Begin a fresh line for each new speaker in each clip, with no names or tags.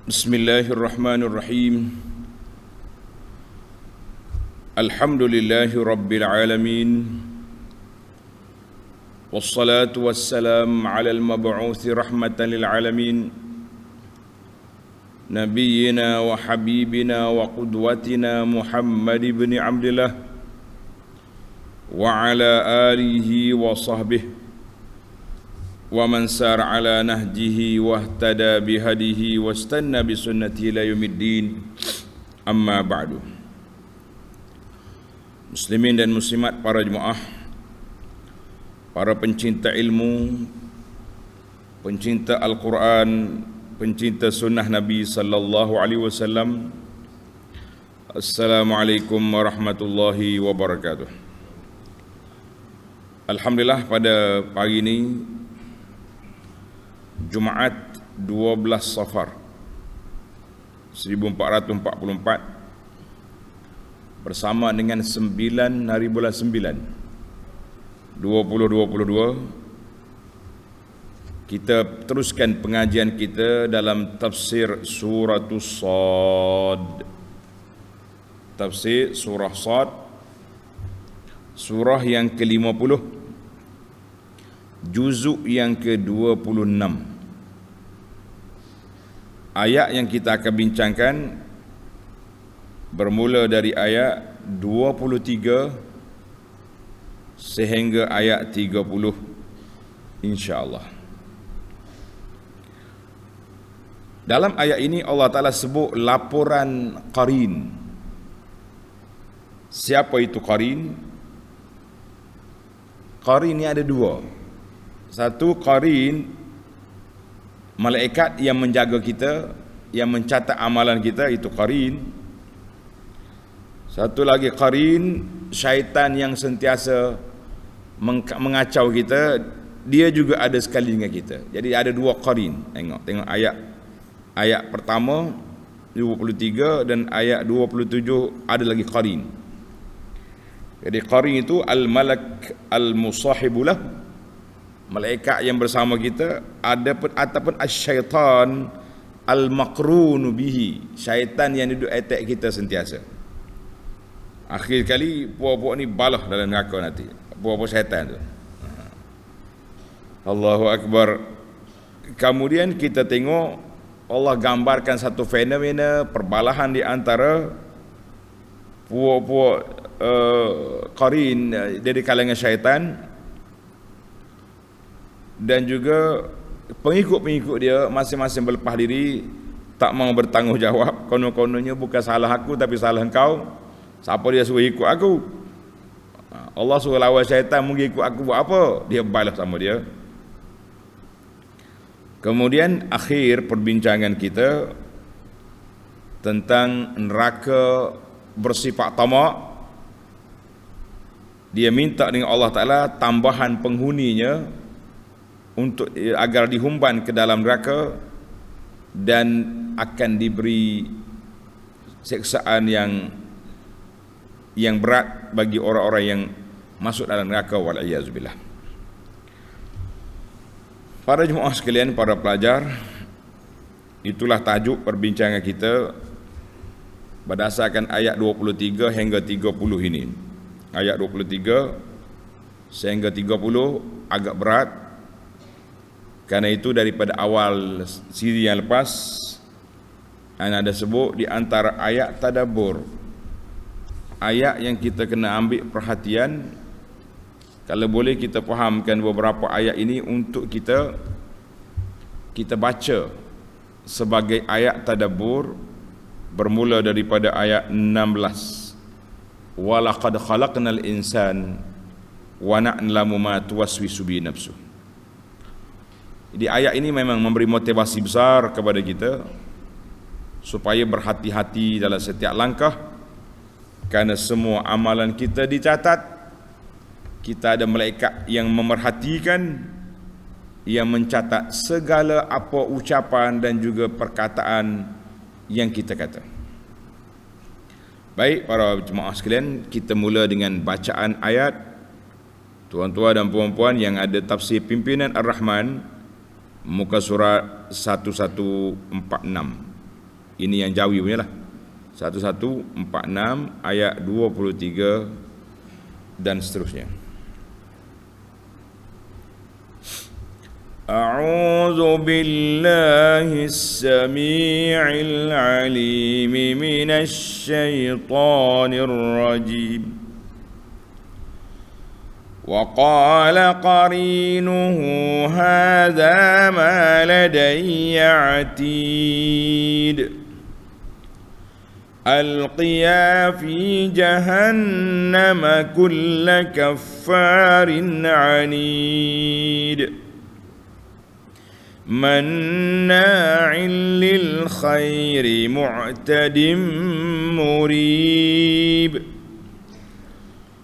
Bismillahirrahmanirrahim. Alhamdulillahi rabbil alamin. Wassalatu wassalam ala al-mab'uthi rahmatan lil alamin. Nabiyyina wa habibina wa qudwatina Muhammad ibn Abdillah wa ala alihi wa sahbihi wa man sar ala nahjihi wahtada bihadihi wastanna bisunnatihi ila yaumiddin. Amma ba'du. Muslimin dan muslimat, para jemaah, para pencinta ilmu, pencinta Al-Quran, pencinta sunnah Nabi sallallahu alaihi wasallam, Assalamualaikum warahmatullahi wabarakatuh. Alhamdulillah, pada pagi ini Jumaat 12 Safar 1444 bersama dengan 9 hari bulan 9 2022, kita teruskan pengajian kita dalam tafsir Suratus Sad. Tafsir surah Sad, surah yang ke-50, juzuk yang ke-26. Ayat yang kita akan bincangkan bermula dari ayat 23 sehingga ayat 30, insya-Allah. Dalam ayat ini Allah Ta'ala sebut laporan qarin. Siapa itu qarin? Qarin ni ada dua. Satu, qarin malaikat yang menjaga kita, yang mencatat amalan kita, itu qarin. Satu lagi qarin, syaitan yang sentiasa mengacau kita, dia juga ada sekali dengan kita. Jadi ada dua qarin. Tengok ayat pertama 23 dan ayat 27 ada lagi qarin. Jadi qarin itu al-malak al-musahibulah, malaikat yang bersama kita, ataupun asy-syaitan al-maqrunu bihi, syaitan yang duduk attack kita sentiasa. Akhir kali puak-puak ni balah dalam neraka nanti, puak-puak syaitan tu. Allahu Akbar. Kemudian kita tengok Allah gambarkan satu fenomena perbalahan di antara puak-puak qarin dari kalangan syaitan dan juga pengikut-pengikut dia, masing-masing berlepas diri, tak mau bertanggungjawab. Konon-kononnya bukan salah aku tapi salah engkau. Siapa dia suruh ikut aku? Allah suruh lawan syaitan, mungkin ikut aku buat apa? Dia balas sama dia. Kemudian akhir perbincangan kita tentang neraka bersifat tamak. Dia minta dengan Allah Ta'ala tambahan penghuninya untuk agar dihumban ke dalam neraka dan akan diberi siksaan yang berat bagi orang-orang yang masuk dalam neraka, wal'iyazubillah. Para jemaah sekalian, para pelajar, itulah tajuk perbincangan kita berdasarkan ayat 23 hingga 30 ini. Ayat 23 sehingga 30 agak berat. Karena itu daripada awal siri yang lepas ana ada sebut di antara ayat tadabbur, ayat yang kita kena ambil perhatian. Kalau boleh kita fahamkan beberapa ayat ini untuk kita baca sebagai ayat tadabbur, bermula daripada ayat 16. Walaqad khalaqnal insan wa na'lamu ma tuwaswisu bi nafsuh. Jadi ayat ini memang memberi motivasi besar kepada kita supaya berhati-hati dalam setiap langkah, kerana semua amalan kita dicatat. Kita ada malaikat yang memerhatikan, yang mencatat segala apa ucapan dan juga perkataan yang kita kata. Baik para jemaah sekalian, kita mula dengan bacaan ayat. Tuan-tuan dan puan-puan yang ada tafsir pimpinan Ar-Rahman, muka surat 1146. Ini yang Jawi punya lah. 1146 ayat 23 dan seterusnya. A'udzu billahis samii'il 'aliim minasy syaithaanir rajiim. وقال قرينه هذا ما لدي عتيد ألقيا في جهنم كل كفار عنيد مناع للخير معتد مريب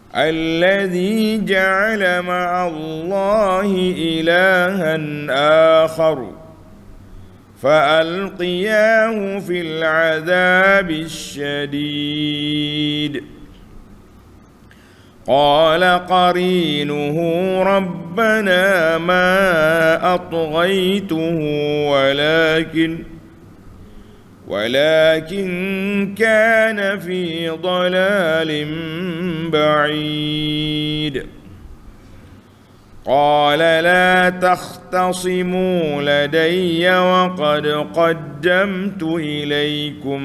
الذي جعل مع الله إلها آخر فألقياه في العذاب الشديد قال قرينه ربنا ما أطغيته ولكن كان في ضلال بعيد قال لا تختصموا لدي وقد قدمت إليكم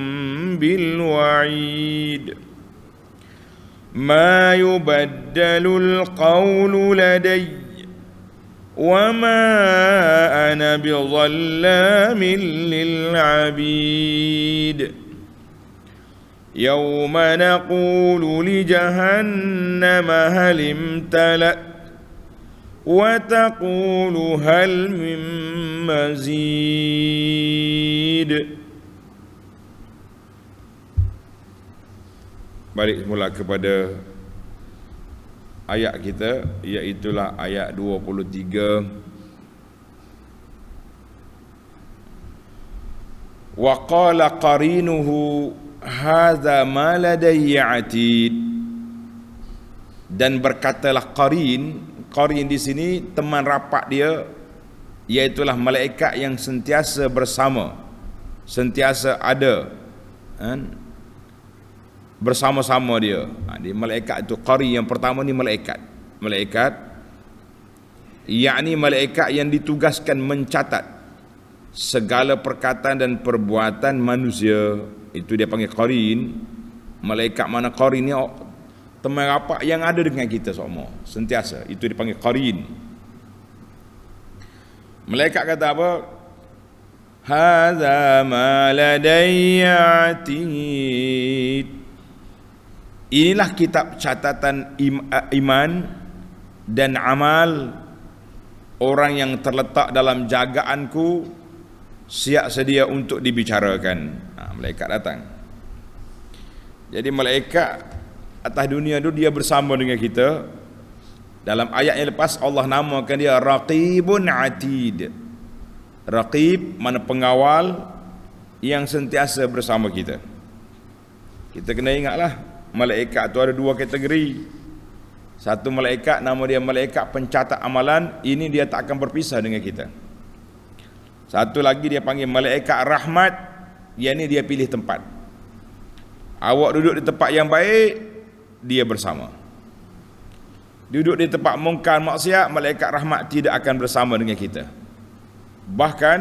بالوعيد ما يبدل القول لدي وما أنا بظلام للعبيد يوم نقول لجهنم هل امتلأت وتقول هل من مزيد. Balik semula kepada ayat kita, iaitulah ayat 23. Wa qala qarinuhu hadza ma ladayya atid, dan berkatalah qarin di sini teman rapat dia, iaitulah malaikat yang sentiasa bersama, sentiasa ada kan, bersama-sama dia. Di malaikat itu qari yang pertama ni malaikat yakni malaikat yang ditugaskan mencatat segala perkataan dan perbuatan manusia. Itu dia panggil qarin. Malaikat mana qarin ni? Teman rapat yang ada dengan kita semua sentiasa, itu dipanggil qarin. Malaikat kata apa? Hadza ma ladayya atid. Inilah kitab catatan iman dan amal orang yang terletak dalam jagaanku, siap sedia untuk dibicarakan. Malaikat datang. Jadi malaikat atas dunia itu dia bersama dengan kita. Dalam ayat yang lepas Allah namakan dia Raqibun Atid. Raqib mana pengawal yang sentiasa bersama kita. Kita kena ingatlah, malaikat tu ada dua kategori. Satu malaikat nama dia malaikat pencatat amalan, ini dia tak akan berpisah dengan kita. Satu lagi dia panggil malaikat rahmat, yang ni dia pilih tempat. Awak duduk di tempat yang baik, dia bersama. Duduk di tempat mungkar maksiat, malaikat rahmat tidak akan bersama dengan kita. Bahkan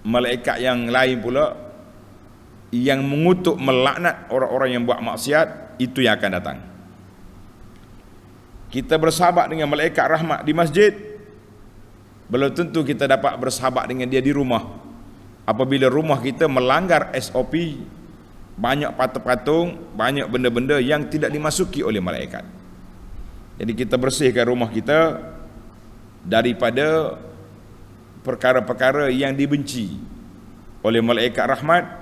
malaikat yang lain pula yang mengutuk melaknat orang-orang yang buat maksiat, itu yang akan datang. Kita bersahabat dengan malaikat rahmat di masjid, belum tentu kita dapat bersahabat dengan dia di rumah. Apabila rumah kita melanggar SOP, banyak patung-patung, banyak benda-benda yang tidak dimasuki oleh malaikat. Jadi kita bersihkan rumah kita daripada perkara-perkara yang dibenci oleh malaikat rahmat,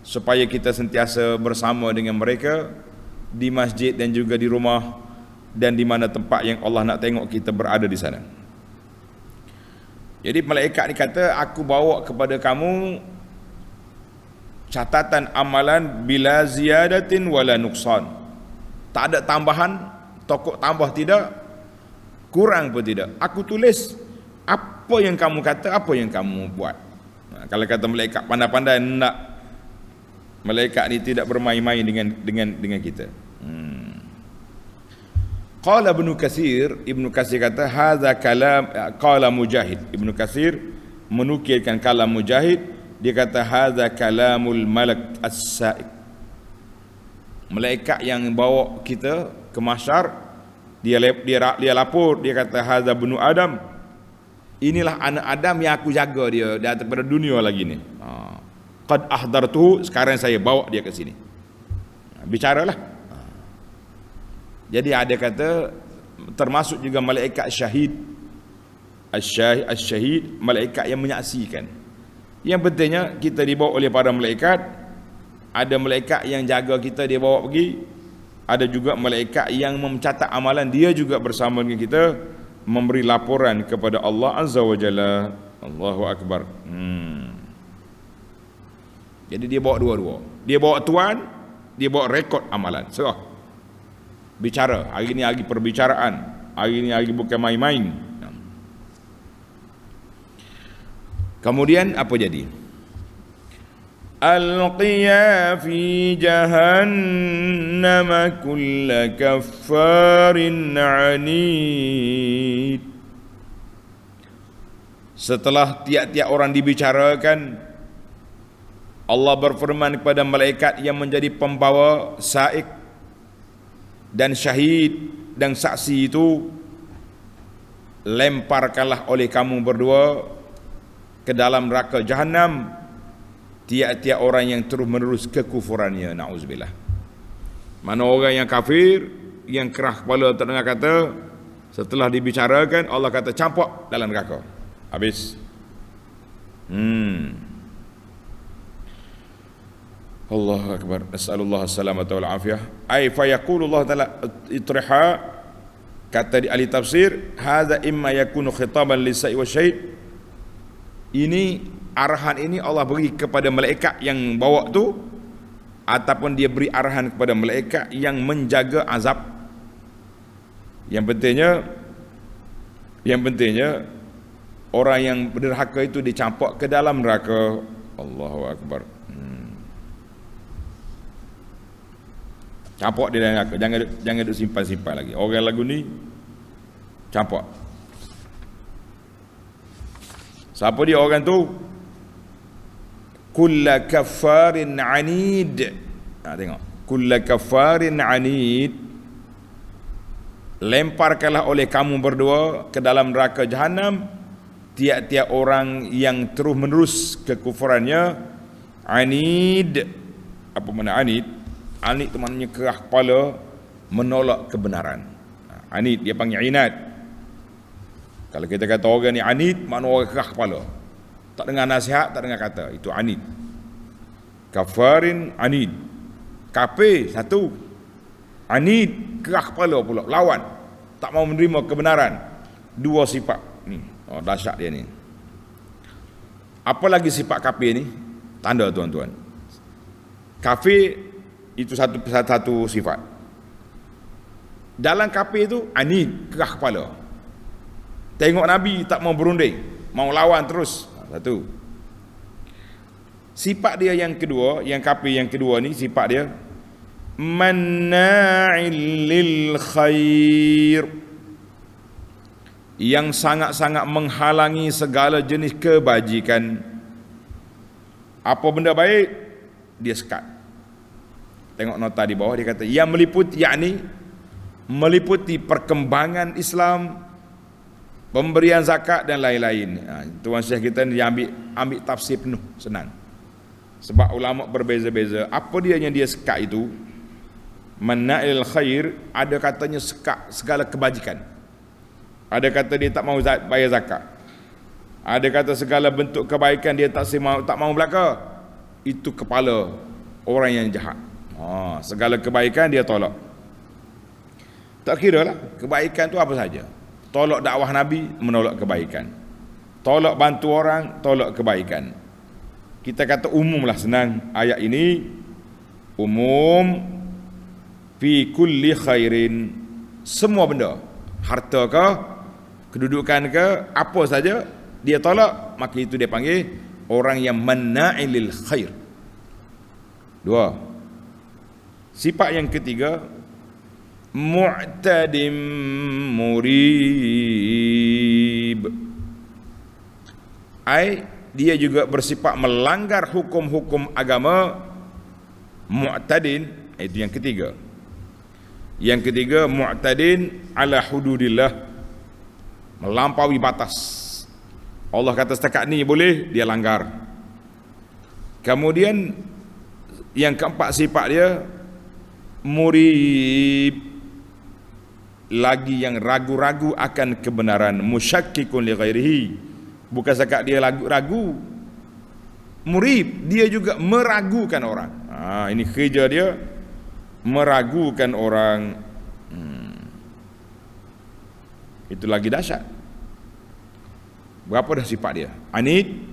supaya kita sentiasa bersama dengan mereka di masjid dan juga di rumah dan di mana tempat yang Allah nak tengok kita berada di sana. Jadi malaikat ni kata, aku bawa kepada kamu catatan amalan bila ziyadatin wala nuqsan. Tak ada tambahan, tokok tambah tidak, kurang pun tidak. Aku tulis apa yang kamu kata, apa yang kamu buat. Kalau kata malaikat pandai-pandai, nak, malaikat ni tidak bermain-main dengan kita. Qala Ibnu Katsir kata hadza kalam, qala Mujahid. Ibnu Katsir menukilkan kalam Mujahid, dia kata hadza kalamul malak as-sa'iq. Malaikat yang bawa kita ke mahsyar, dia lapor, dia kata hadza ibnu Adam. Inilah anak Adam yang aku jaga dia daripada dunia lagi ni. Qad ahdartuhu, sekarang saya bawa dia ke sini. Bicaralah. Jadi ada kata termasuk juga malaikat syahid. Syahid, malaikat yang menyaksikan. Yang pentingnya kita dibawa oleh para malaikat. Ada malaikat yang jaga kita, dia bawa pergi. Ada juga malaikat yang mencatat amalan, dia juga bersama dengan kita, memberi laporan kepada Allah Azza wa Jalla. Allahu Akbar. Jadi dia bawa dua-dua. Dia bawa tuan, dia bawa rekod amalan. Bicara. Hari ni hari perbicaraan. Hari ni hari bukan main-main. Kemudian apa jadi? Alqiya fi jahannam kulla kaffarin anid. Setelah tiap-tiap orang dibicarakan, Allah berfirman kepada malaikat yang menjadi pembawa sa'iq dan syahid dan saksi itu, lemparkanlah oleh kamu berdua ke dalam neraka Jahannam tiap-tiap orang yang terus menerus kekufurannya. Na'udzubillah. Mana orang yang kafir, yang kerah kepala, tak dengar kata, setelah dibicarakan Allah kata campak dalam neraka, habis. Allahu Akbar. Nas'alullah as-salamata wal afiyah. Ai fa yaqulullah ta'ala itriha, kata di ahli tafsir, hadza imma yakunu khitaban lisa'i wa syahid. Ini arahan ini Allah beri kepada malaikat yang bawa tu, ataupun dia beri arahan kepada malaikat yang menjaga azab. Yang pentingnya orang yang berderhaka itu dicampak ke dalam neraka. Allahu Akbar. Campak dia dalam neraka. Jangan duk simpan-simpan lagi. Orang lagu ni campak. Siapa dia orang tu? Kulla kaffarin anid. Tengok. Kulla kaffarin anid. Lemparkanlah oleh kamu berdua ke dalam neraka Jahannam tiap-tiap orang yang terus menerus kekufurannya. Anid. Apa makna anid? Anid itu maknanya kerah kepala, menolak kebenaran. Anid dia panggil inad. Kalau kita kata orang ni anid, makna orang kerah kepala, tak dengar nasihat, tak dengar kata, itu anid. Kafarin anid. Kafir satu, anid kerah kepala pula, lawan, tak mau menerima kebenaran. Dua sifat ni. Dahsyat dia ni. Apa lagi sifat kafir ni? Tanda tuan-tuan. Kafir itu satu sifat. Dalam kafir itu anid, kerah kepala. Tengok Nabi tak mau berunding, mau lawan terus. Satu. Sifat dia yang kedua, yang kafir yang kedua ni, sifat dia manna'il lil khair, yang sangat-sangat menghalangi segala jenis kebajikan. Apa benda baik, dia sekat. Tengok nota di bawah, dia kata yang meliputi, yakni meliputi perkembangan Islam, pemberian zakat dan lain-lain. Tuan Syekh kita ni dia ambil tafsir penuh, senang. Sebab ulama berbeza-beza. Apa dia yang dia sekat itu? Manna'il khair, ada katanya sekat segala kebajikan. Ada kata dia tak mau bayar zakat. Ada kata segala bentuk kebaikan dia tak mau belaka. Itu kepala orang yang jahat. Segala kebaikan dia tolak. Tak kira lah kebaikan tu apa saja. Tolak dakwah Nabi, menolak kebaikan. Tolak bantu orang, tolak kebaikan. Kita kata umum lah, senang. Ayat ini umum, fi kulli khairin, semua benda, harta ke, kedudukan ke, apa saja dia tolak, maka itu dia panggil orang yang manna'ilil khair. Dua. Sifat yang ketiga, mu'tadim murib. Dia juga bersifat melanggar hukum-hukum agama. Mu'tadin, itu yang ketiga. Yang ketiga, mu'tadin ala hududillah, melampaui batas. Allah kata setakat ni boleh, dia langgar. Kemudian yang keempat sifat dia, murib, lagi yang ragu-ragu akan kebenaran, musyakkikun li ghairihi. Bukan setakat dia ragu, murib, dia juga meragukan orang. Ini kerja dia, meragukan orang. Itu lagi dahsyat. Berapa dah sifat dia? Anid,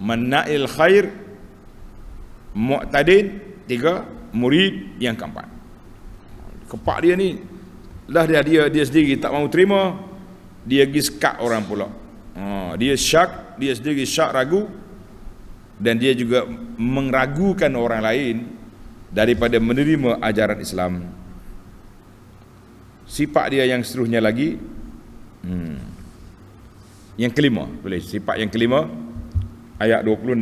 manna'il khair, mu'tadin, tiga, murid, yang keempat. Keempat dia ni lah dia sendiri tak mahu terima, dia pergi sekat orang pula. Dia syak, dia sendiri syak, ragu, dan dia juga meragukan orang lain daripada menerima ajaran Islam. Sifat dia yang seterusnya lagi, yang kelima, boleh sifat yang kelima, ayat 26.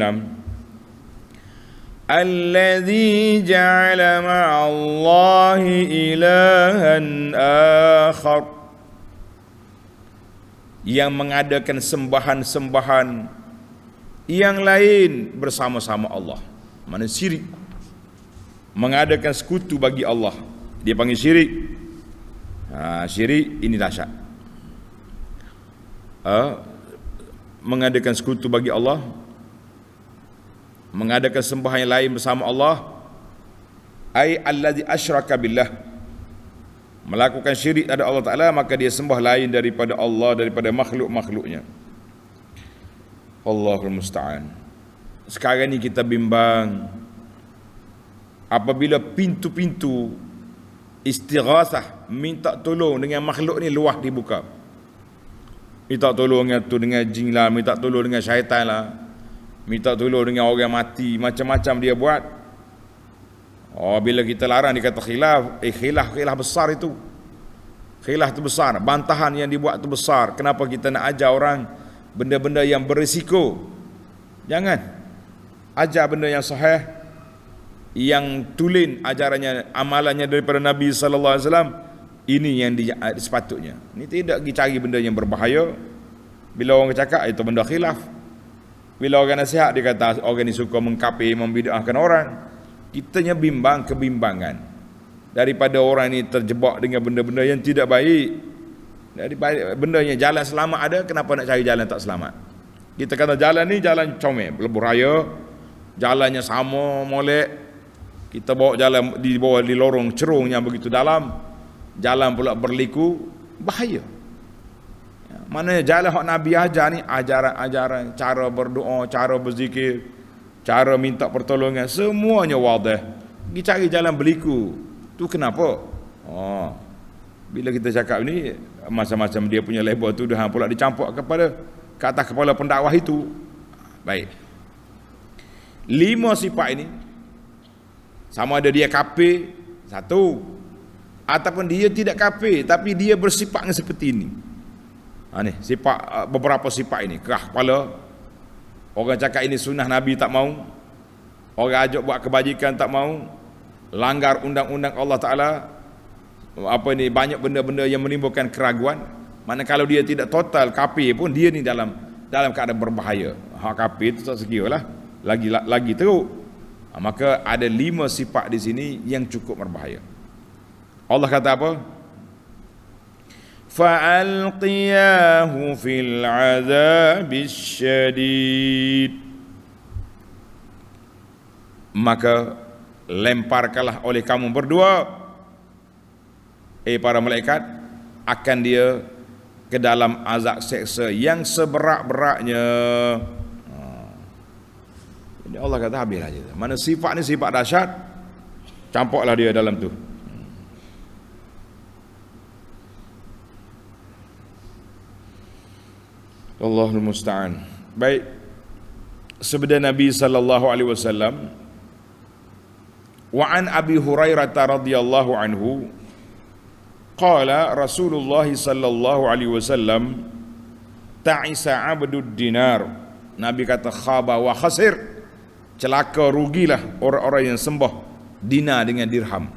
Allazi ja'ala ma'allahi ilahan akhar, yang mengadakan sembahan-sembahan yang lain bersama-sama Allah. Mana syirik, mengadakan sekutu bagi Allah, dia panggil syirik. Syirik ini dahsyat. Mengadakan sekutu bagi Allah, mengadakan sembahan yang lain bersama Allah, ai allazi asyraka billah, melakukan syirik pada Allah Ta'ala, maka dia sembah lain daripada Allah, daripada makhluk-makhluknya. Allahul musta'an. Sekarang ni kita bimbang apabila pintu-pintu istighathah, minta tolong dengan makhluk ni luah dibuka. Minta tolong dengan jin lah, minta tolong dengan syaitan lah, minta tolong dengan orang mati, macam-macam dia buat. Bila kita larang dia kata khilaf, khilaf besar itu. Khilaf itu besar, bantahan yang dibuat itu besar. Kenapa kita nak ajar orang benda-benda yang berisiko? Jangan. Ajar benda yang sahih, yang tulen ajarannya, amalannya daripada Nabi sallallahu alaihi wasallam. Ini yang sepatutnya. Ini tidak pergi cari benda yang berbahaya. Bila orang cakap itu benda khilaf, bila orang nasihat dia kata orang ni suka mengkafir, membid'ahkan orang, kitanya bimbang kebimbangan daripada orang ni terjebak dengan benda-benda yang tidak baik. Daripada benda yang jalan selamat ada, kenapa nak cari jalan tak selamat? Kita kata jalan ni jalan comel, lebuh raya, jalannya sama molek, kita bawa jalan di bawah di lorong cerung yang begitu dalam, jalan pula berliku, bahaya. Mana jalan hak Nabi ajar ni, ajaran-ajaran, cara berdoa, cara berzikir, cara minta pertolongan, semuanya wadah. Pergi cari jalan berliku, tu kenapa? Bila kita cakap ni, macam-macam dia punya label tuduhan pula dicampur kepada ke atas kepala pendakwah itu. Baik, 5 sifat ini, sama ada dia kafir, satu, ataupun dia tidak kafir tapi dia bersifat seperti ini. Ni sifat, beberapa sifat ini. Kerah kepala, orang cakap ini sunnah Nabi tak mau, orang ajak buat kebajikan tak mau, langgar undang-undang Allah Ta'ala, banyak benda-benda yang menimbulkan keraguan. Mana kalau dia tidak total kafir pun, dia ni dalam keadaan berbahaya. Hak kafir itu tak sekira lah, lagi teruk. Maka ada 5 sifat di sini yang cukup berbahaya. Allah kata apa? Fa'alqiyahu fil 'adzabis syadid, maka lemparkanlah oleh kamu berdua, para malaikat, akan dia ke dalam azab seksa yang seberat-beratnya. Jadi Allah kata habislah je. Mana sifat ni sifat dahsyat, campurlah dia dalam tu. Allahul musta'an. Baik, sabda Nabi sallallahu alaihi wasallam, wa an Abi Hurairah radhiyallahu anhu qala Rasulullah sallallahu alaihi wasallam, ta'isa 'abdud dinar. Nabi kata khaba wa khasir, celaka rugilah orang-orang yang sembah dinar dengan dirham.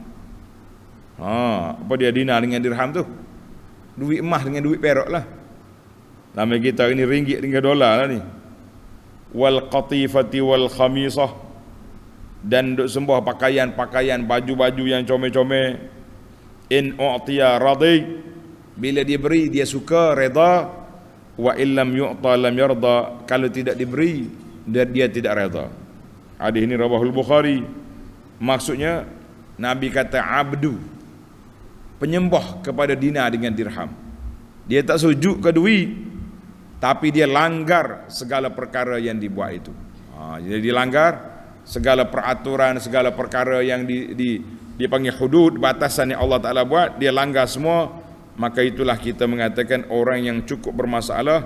Apa dia dinar dengan dirham tu? Duit emas dengan duit perak lah. Nama kita ini ringgit dengan dolar lah ni. Wal qatifati wal khamisah, dan duk sembah pakaian-pakaian, baju-baju yang comel-comel. In u'tiya radhi, bila dia beri dia suka, reda. Wa illam yu'ta lam yarda, kalau tidak diberi dia tidak reda. Hadis ini rawahul Bukhari. Maksudnya Nabi kata abdu, penyembah kepada dinar dengan dirham, dia tak sujud ke duit, tapi dia langgar segala perkara yang dibuat itu. Jadi dilanggar segala peraturan, segala perkara yang dipanggil hudud, batasan yang Allah Ta'ala buat, dia langgar semua. Maka itulah kita mengatakan orang yang cukup bermasalah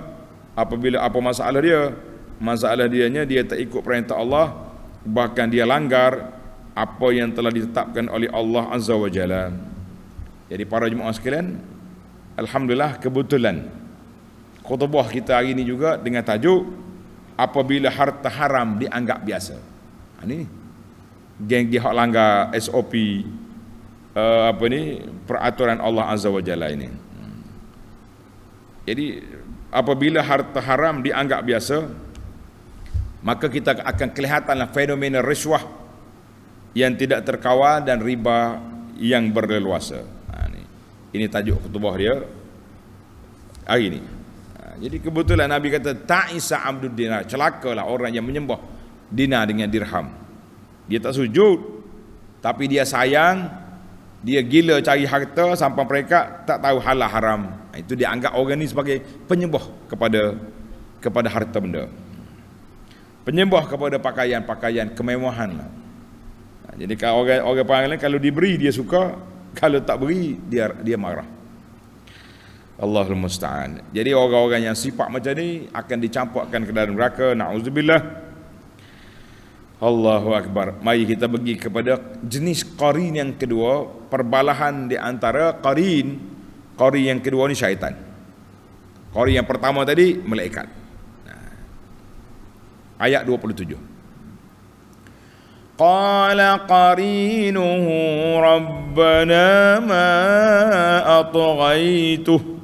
apabila apa masalah dia. Masalah dianya dia tak ikut perintah Allah, bahkan dia langgar apa yang telah ditetapkan oleh Allah Azza wa Jalla. Jadi para jemaah sekalian, alhamdulillah kebetulan khutbah kita hari ini juga dengan tajuk apabila harta haram dianggap biasa. Ini geng dia hak langgar SOP peraturan Allah Azza wa Jalla ini. Jadi apabila harta haram dianggap biasa, maka kita akan kelihatanlah fenomena rishwah yang tidak terkawal dan riba yang berleluasa. Ini tajuk khutbah dia hari ini. Jadi kebetulan Nabi kata ta'isa abdud dinar, celakalah orang yang menyembah dinar dengan dirham. Dia tak sujud, tapi dia sayang, dia gila cari harta sampai mereka tak tahu halal haram. Itu dia anggap orang ni sebagai penyembah kepada harta benda, penyembah kepada pakaian-pakaian kemewahan. Jadi kalau orang panggil, kalau diberi dia suka, kalau tak beri dia marah. Allahul musta'an. Jadi orang-orang yang sifat macam ni akan dicampakkan ke dalam neraka, na'udzubillah. Allahu akbar. Mari kita pergi kepada jenis qarin yang kedua, perbalahan di antara qarin. Qarin yang kedua ni syaitan. Qarin yang pertama tadi malaikat. Ayat 27. Qala qarinuhu rabbana ma atghaituh.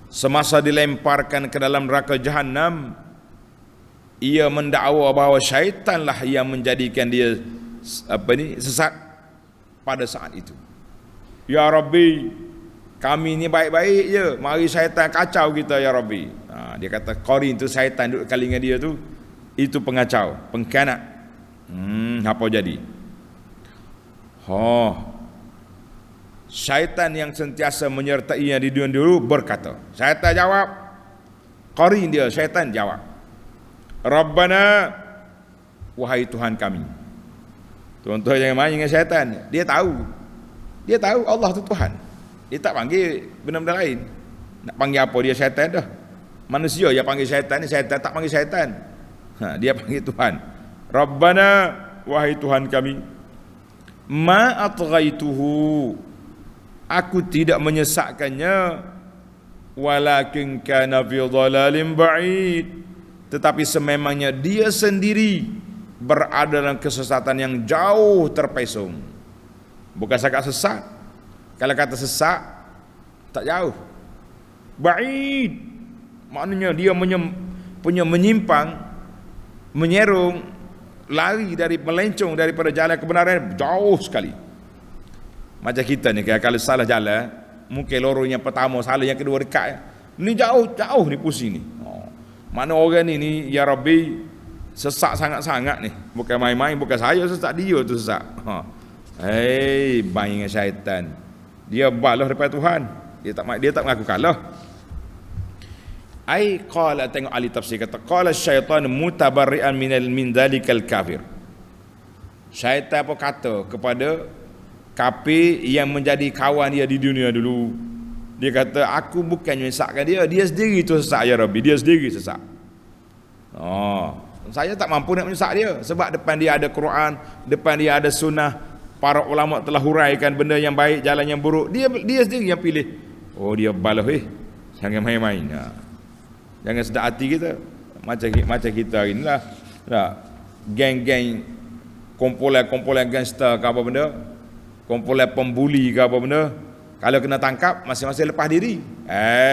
Semasa dilemparkan ke dalam neraka jahanam, ia mendakwa bahawa syaitanlah yang menjadikan dia sesat pada saat itu. Ya Rabbi, kami ni baik-baik je, mari syaitan kacau kita ya Rabbi. Dia kata qarin tu syaitan duduk kali dengan dia tu, itu pengacau, pengkhianat. Apa jadi? Syaitan yang sentiasa menyertainya di dunia dulu berkata, syaitan jawab, qarin dia syaitan jawab, Rabbana, wahai Tuhan kami. Tuan-tuan jangan main dengan syaitan. Dia tahu Allah tu Tuhan. Dia tak panggil benda-benda lain. Nak panggil apa dia syaitan dah. Manusia yang panggil syaitan ni, syaitan tak panggil syaitan. Dia panggil Tuhan. Rabbana, wahai Tuhan kami, ma atghaituhu, aku tidak menyesatkannya, walakin kana fi dhalalin ba'id, tetapi sememangnya dia sendiri berada dalam kesesatan yang jauh terpesong. Bukan sangat sesat. Kalau kata sesat tak jauh, ba'id maknanya dia punya menyimpang, menyerong, lari dari, melencong daripada jalan kebenaran jauh sekali. Macam kita ni, kalau salah jalan, mungkin lorong yang pertama salah, yang kedua dekat, ni jauh ni pusing ni. Mana orang ni ya Rabbi, sesat sangat-sangat ni. Bukan main-main, bukan saya sesat, dia tu sesat. Baik dengan syaitan. Dia balah daripada Tuhan. Dia tak mengaku kalah. Qala, tengok ahli tafsir kata, qala syaitan mutabarri'an min dalikal kafir. Syaitan apa kata kepada kafir yang menjadi kawan dia di dunia dulu. Dia kata, aku bukan menyesatkan dia sendiri tu sesat ya Rabbi, dia sendiri sesat. Saya tak mampu nak menyesak dia sebab depan dia ada Quran, depan dia ada sunnah. Para ulama telah huraikan benda yang baik, jalan yang buruk. Dia sendiri yang pilih. Dia balah jangan main-main. Jangan sedap hati kita. Macam kita hari inilah. Geng-geng kumpulan gangster ke apa benda, kumpulan pembuli ke apa benda, kalau kena tangkap masing-masing lepas diri.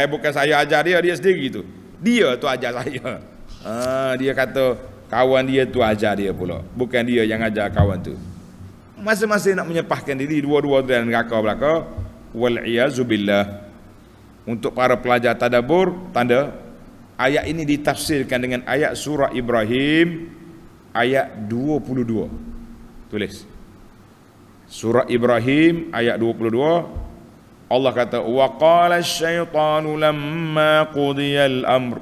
Bukan saya ajar dia sendiri tu. Dia tu ajar saya. Dia kata kawan dia tu ajar dia pula, bukan dia yang ajar kawan tu. Masing-masing nak menyepahkan diri, dua-dua dalam neraka belaka. Wal iazu billah. Untuk para pelajar tadabbur, tanda ayat ini ditafsirkan dengan ayat surah Ibrahim ayat 22. Tulis surah Ibrahim ayat 22. Allah kata wa qala asy-syaitanu lamma qudiyal amr.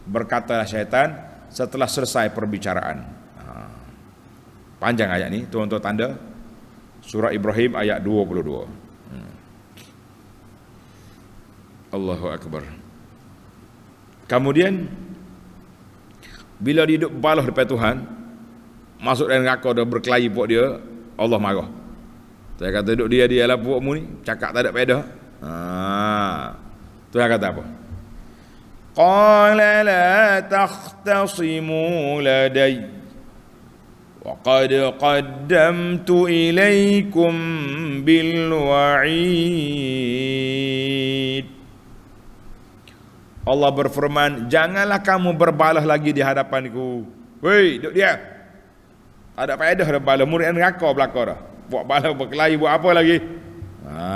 Berkatalah syaitan setelah selesai perbicaraan. Panjang ayat ni, tuan-tuan tanda surah Ibrahim ayat 22. Allahu akbar. Kemudian bila dia duduk balah depan Tuhan, masuk dalam neraka dah berkelahi buat dia, Allah marah. Saya kata duduk dia lah buatmu ni, cakap tak ada faedah. Tuhan kata apa? Qala la takhtasimu ladai wa qad qaddamtu ilaikum bil wa'id. Allah berfirman, janganlah kamu berbalah lagi di hadapanku. Wei, duduk dia. Tak ada faedah dah balah, murid neraka belaka dah. Buat balah, berkelahi, buat apa lagi?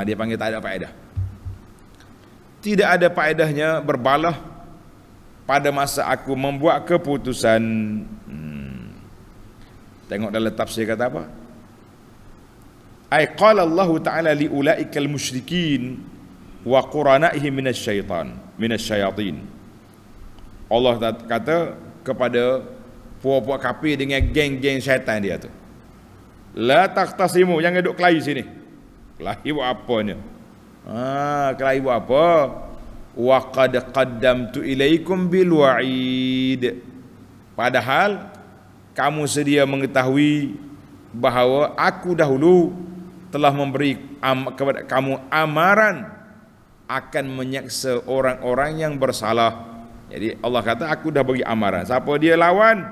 Dia panggil tak ada faedah. Tidak ada faedahnya berbalah pada masa aku membuat keputusan. Tengok dalam tafsir kata apa? Ai qala Allah Ta'ala li ulaikal musyrikin wa quranaihim minasyayatin. Allah kata kepada puak-puak kafir dengan geng-geng syaitan dia tu, la taqtasimu, jangan duduk kelahi sini. Kelahi buat apanya? Kelahi buat apa? Wa qad qaddamtu ilaikum bil wa'id. Padahal kamu sedia mengetahui bahawa aku dahulu telah memberi kepada kamu amaran akan menyaksa orang-orang yang bersalah. Jadi Allah kata aku dah beri amaran. Siapa dia lawan,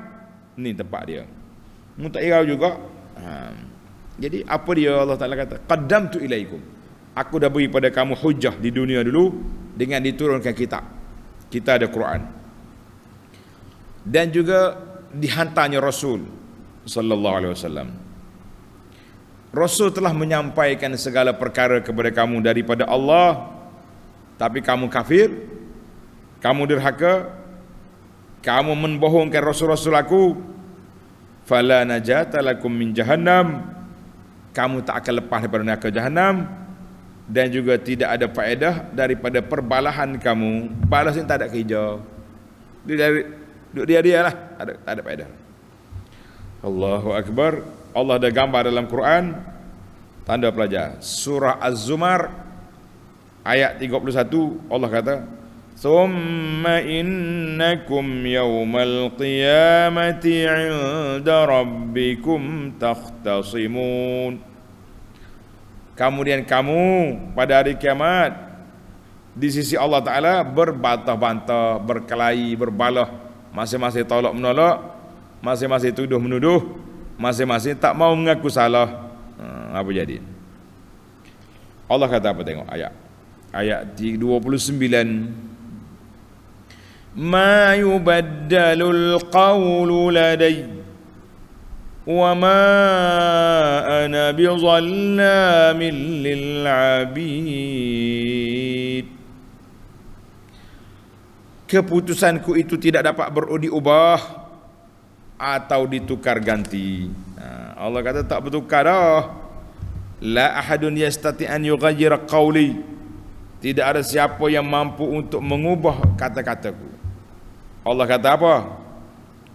ni tempat dia. Mu tak irau juga. Jadi apa dia Allah Ta'ala kata? Qaddamtu ilaikum. Aku dah beri pada kamu hujah di dunia dulu dengan diturunkan kitab. Kita ada Quran. Dan juga dihantarnya Rasul sallallahu alaihi wasallam. Rasul telah menyampaikan segala perkara kepada kamu daripada Allah, tapi kamu kafir, kamu derhaka, kamu membohongkan rasul-rasul aku. Fala najata lakum min jahannam. Kamu tak akan lepas daripada neraka Jahannam, dan juga tidak ada faedah daripada perbalahan kamu. Balas ni tak ada kerja. Dia lah, tak ada faedah. Allahu akbar. Allah ada gambar dalam Quran, tanda pelajar. Surah Az-Zumar ayat 31, Allah kata, "Tsumma innakum yawmal qiyamati 'inda rabbikum takhtasimun." Kemudian kamu pada hari kiamat di sisi Allah Ta'ala berbantah-bantah, berkelahi, berbalah, masing-masing tolak menolak, masing-masing tuduh menuduh, masing-masing tak mau mengaku salah. Apa jadi? Allah kata apa, tengok ayat 29. Ma yubaddalul qawlu ladai wa ma ana bizallamin lil abid. Keputusanku itu tidak dapat berubah atau ditukar ganti. Allah kata tak bertukar dah. La ahadun yastati an yughayyira qawli. Tidak ada siapa yang mampu untuk mengubah kata-kataku. Allah kata apa?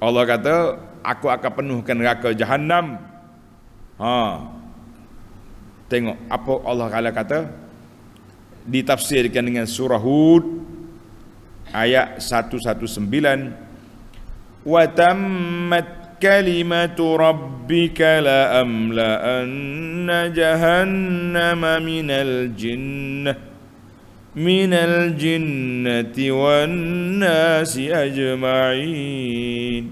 Allah kata aku akan penuhkan neraka Jahannam. Tengok apa Allah kata, ditafsirkan dengan surah Hud ayat 119. wa tammat kalimatu rabbika la amla'anna jahannama minal jinnati wan nasi ajma'in.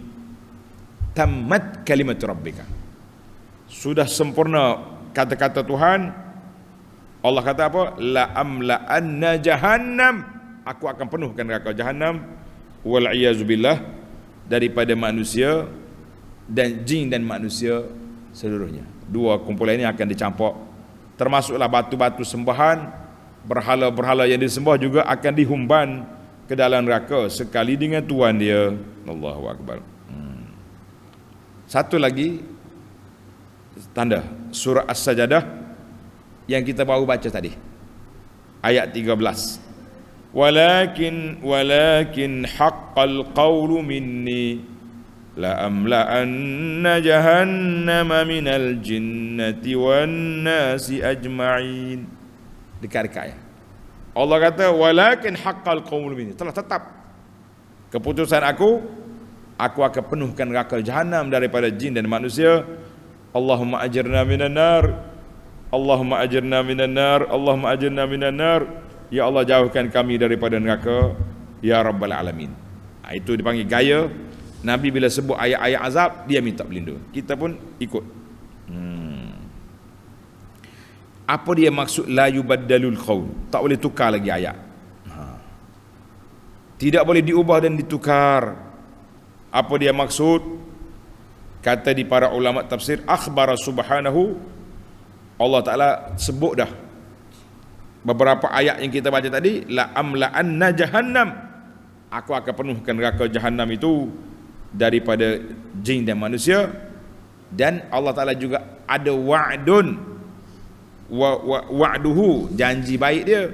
Tammat kalimatu rabbika, sudah sempurna kata-kata Tuhan. Allah kata apa? La amla'anna jahannam, aku akan penuhkan neraka jahannam, wal iyazu billah, daripada manusia dan jin dan manusia seluruhnya. Dua kumpulan ini akan dicampur, termasuklah batu-batu sembahan, berhala-berhala yang disembah juga akan dihumban ke dalam neraka sekali dengan Tuhan dia. Allahu akbar. Satu lagi tanda surah As-Sajdah yang kita baru baca tadi, ayat 13. Walakin haqqal qawlu minni la amla'anna jahannama minal jinnati wan nasi ajma'in. Dekat-dekat ya. Allah kata walakin haqqal qawlu minni, telah tetap keputusan aku akan penuhkan neraka jahanam daripada jin dan manusia. Allahumma ajirna minan nar, Allahumma ajirna minan nar, Allahumma ajirna minan nar. Ya Allah, jauhkan kami daripada neraka ya rabbal alamin. Itu dipanggil gaya Nabi bila sebut ayat-ayat azab, dia minta berlindung, kita pun ikut. Apa dia maksud la yubaddalul qaul? Tak boleh tukar lagi ayat. Tidak boleh diubah dan ditukar. Apa dia maksud? Kata di para ulama tafsir, akhbara subhanahu, Allah Ta'ala sebut dah beberapa ayat yang kita baca tadi, la amla'anna jahannam, aku akan penuhkan neraka jahannam itu daripada jin dan manusia. Dan Allah Ta'ala juga ada wa'dun wa'duhu, janji baik dia.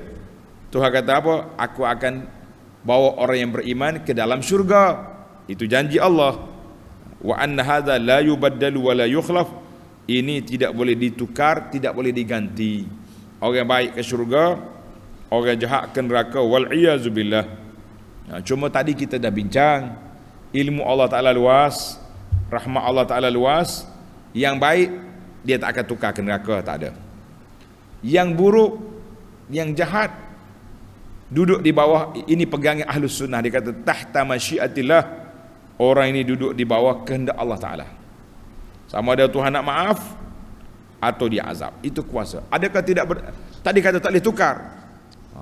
Tuhan kata apa? Aku akan bawa orang yang beriman ke dalam syurga. Itu janji Allah. Wa anna hadza la yubaddalu wa la yukhlaf, ini tidak boleh ditukar, tidak boleh diganti. Orang baik ke syurga, orang jahat ke neraka, wal iyazu billah. Cuma tadi kita dah bincang, ilmu Allah Ta'ala luas, rahmat Allah Ta'ala luas. Yang baik dia tak akan tukar ke neraka, tak ada. Yang buruk, yang jahat, duduk di bawah, ini pegangnya Ahlus Sunnah. Dia kata tahta masyiatillah, orang ini duduk di bawah kehendak Allah Ta'ala. Sama ada Tuhan nak maaf atau dia azab, itu kuasa. Adakah tidak tadi kata tak boleh tukar?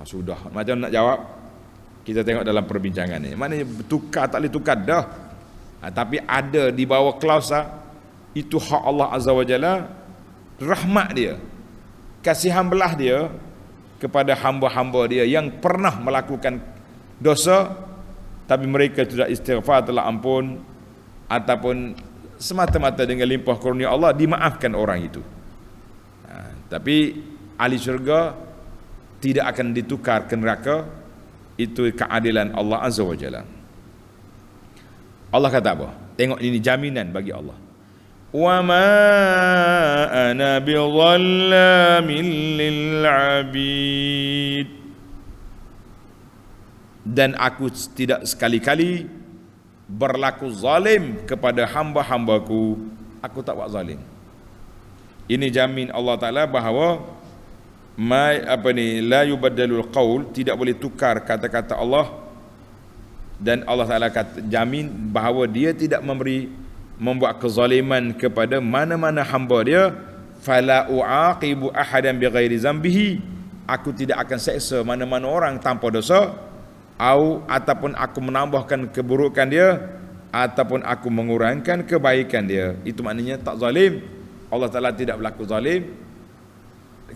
Sudah, macam nak jawab, kita tengok dalam perbincangan ni. Maknanya tukar tak boleh tukar dah. Tapi ada di bawah klaus, itu hak Allah Azza wa Jalla, rahmat dia, kasihan belah dia kepada hamba-hamba dia yang pernah melakukan dosa tapi mereka tidak istighfar, telah ampun, ataupun semata-mata dengan limpah karunia Allah dimaafkan orang itu. Tapi ahli syurga tidak akan ditukar ke neraka. Itu keadilan Allah Azza wa Jalla. Allah kata apa? Tengok, ini jaminan bagi Allah. Wa ma ana bidhallamin lil abid, dan aku tidak sekali-kali berlaku zalim kepada hamba-hambaku. Aku tak buat zalim. Ini jamin Allah Ta'ala bahawa la yubaddalul qaul, tidak boleh tukar kata-kata Allah. Dan Allah Ta'ala jamin bahawa dia tidak membuat kezaliman kepada mana-mana hamba dia. Fala uaqibu ahadan bighairi zambihi, aku tidak akan seksa mana-mana orang tanpa dosa. Ataupun aku menambahkan keburukan dia, ataupun aku mengurangkan kebaikan dia. Itu maknanya tak zalim. Allah Ta'ala tidak berlaku zalim.